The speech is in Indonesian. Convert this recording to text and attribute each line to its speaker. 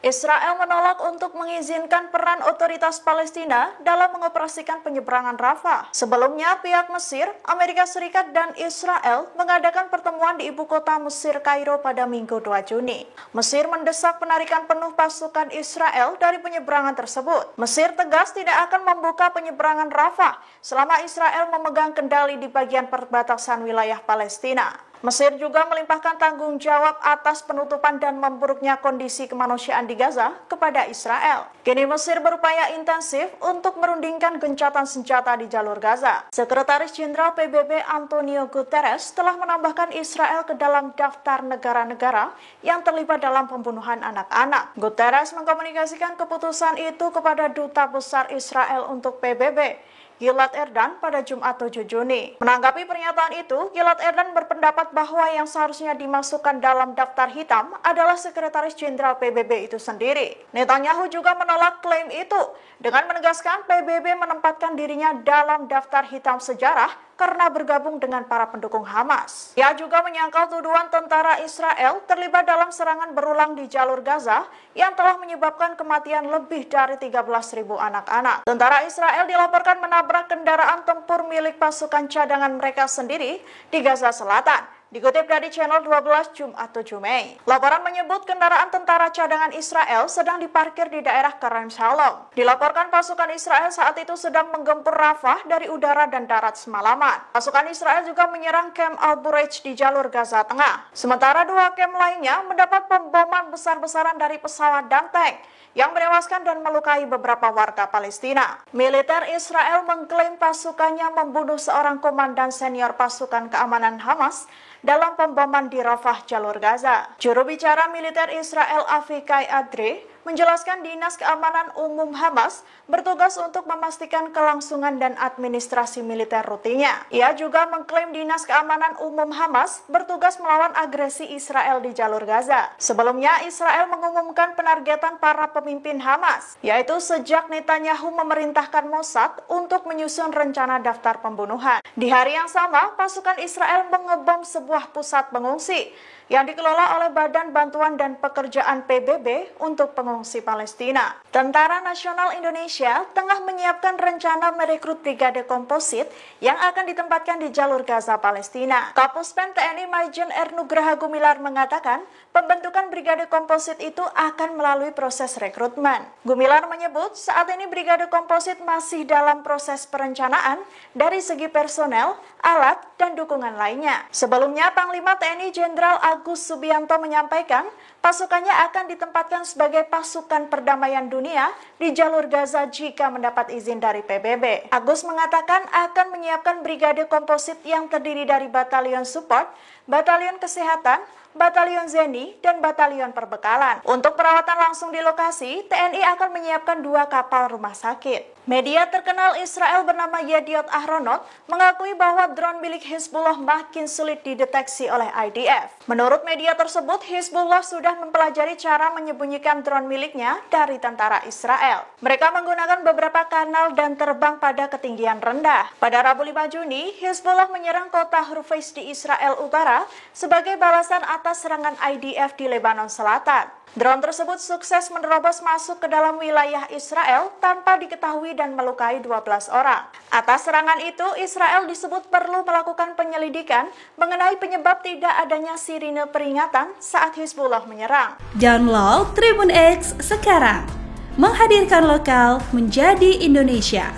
Speaker 1: Israel menolak untuk mengizinkan peran otoritas Palestina dalam mengoperasikan penyeberangan Rafah. Sebelumnya, pihak Mesir, Amerika Serikat, dan Israel mengadakan pertemuan di ibu kota Mesir, Kairo pada Minggu 2 Juni. Mesir mendesak penarikan penuh pasukan Israel dari penyeberangan tersebut. Mesir tegas tidak akan membuka penyeberangan Rafah selama Israel memegang kendali di bagian perbatasan wilayah Palestina. Mesir juga melimpahkan tanggung jawab atas penutupan dan memburuknya kondisi kemanusiaan di Gaza kepada Israel. Kini Mesir berupaya intensif untuk merundingkan gencatan senjata di jalur Gaza. Sekretaris Jenderal PBB Antonio Guterres telah menambahkan Israel ke dalam daftar negara-negara yang terlibat dalam pembunuhan anak-anak. Guterres mengkomunikasikan keputusan itu kepada Duta Besar Israel untuk PBB, Gilad Erdan, pada Jumat 7 Juni. Menanggapi pernyataan itu, Gilad Erdan berpendapat bahwa yang seharusnya dimasukkan dalam daftar hitam adalah Sekretaris Jenderal PBB itu sendiri. Netanyahu juga menolak klaim itu dengan menegaskan PBB menempatkan dirinya dalam daftar hitam sejarah karena bergabung dengan para pendukung Hamas. Ia juga menyangkal tuduhan tentara Israel terlibat dalam serangan berulang di jalur Gaza yang telah menyebabkan kematian lebih dari 13.000 anak-anak. Tentara Israel dilaporkan menabrak kendaraan tempur milik pasukan cadangan mereka sendiri di Gaza Selatan. Dikutip dari Channel 12 Jumat 7 Mei. Laporan menyebut kendaraan tentara cadangan Israel sedang diparkir di daerah Karem Shalom. Dilaporkan pasukan Israel saat itu sedang menggempur Rafah dari udara dan darat semalaman. Pasukan Israel juga menyerang kamp Al-Bureij di jalur Gaza Tengah. Sementara 2 kamp lainnya mendapat pemboman besar-besaran dari pesawat dan tank yang menewaskan dan melukai beberapa warga Palestina. Militer Israel mengklaim pasukannya membunuh seorang komandan senior pasukan keamanan Hamas dalam pemboman di Rafah, jalur Gaza. Juru bicara militer Israel Avikai Adri menjelaskan Dinas Keamanan Umum Hamas bertugas untuk memastikan kelangsungan dan administrasi militer rutinnya. Ia juga mengklaim Dinas Keamanan Umum Hamas bertugas melawan agresi Israel di jalur Gaza. Sebelumnya, Israel mengumumkan penargetan para pemimpin Hamas, yaitu sejak Netanyahu memerintahkan Mossad untuk menyusun rencana daftar pembunuhan. Di hari yang sama, pasukan Israel mengebom sebuah pusat pengungsi yang dikelola oleh Badan Bantuan dan Pekerjaan PBB untuk pengungsi Palestina. Tentara Nasional Indonesia tengah menyiapkan rencana merekrut brigade komposit yang akan ditempatkan di jalur Gaza Palestina. Kapuspen TNI Maijen R. Nugraha Gumilar mengatakan pembentukan brigade komposit itu akan melalui proses rekrutmen. Gumilar menyebut saat ini brigade komposit masih dalam proses perencanaan dari segi personel, alat, dan dukungan lainnya. Sebelumnya, Panglima TNI Jenderal Agus Subianto menyampaikan pasukannya akan ditempatkan sebagai pasukan perdamaian dunia di jalur Gaza jika mendapat izin dari PBB. Agus mengatakan akan menyiapkan brigade komposit yang terdiri dari batalion support, batalion kesehatan, batalion Zeni, dan batalion perbekalan. Untuk perawatan langsung di lokasi, TNI akan menyiapkan 2 kapal rumah sakit. Media terkenal Israel bernama Yediot Ahronot mengakui bahwa drone milik Hizbullah makin sulit dideteksi oleh IDF. Menurut media tersebut, Hizbullah sudah mempelajari cara menyembunyikan drone miliknya dari tentara Israel. Mereka menggunakan beberapa kanal dan terbang pada ketinggian rendah. Pada Rabu 5 Juni, Hizbullah menyerang kota Hurfeiz di Israel Utara sebagai balasan atas serangan IDF di Lebanon Selatan. Drone tersebut sukses menerobos masuk ke dalam wilayah Israel tanpa diketahui dan melukai 12 orang. Atas serangan itu, Israel disebut perlu melakukan penyelidikan mengenai penyebab tidak adanya sirine peringatan saat Hizbullah menyerang.
Speaker 2: Download Tribun X sekarang, menghadirkan lokal menjadi Indonesia.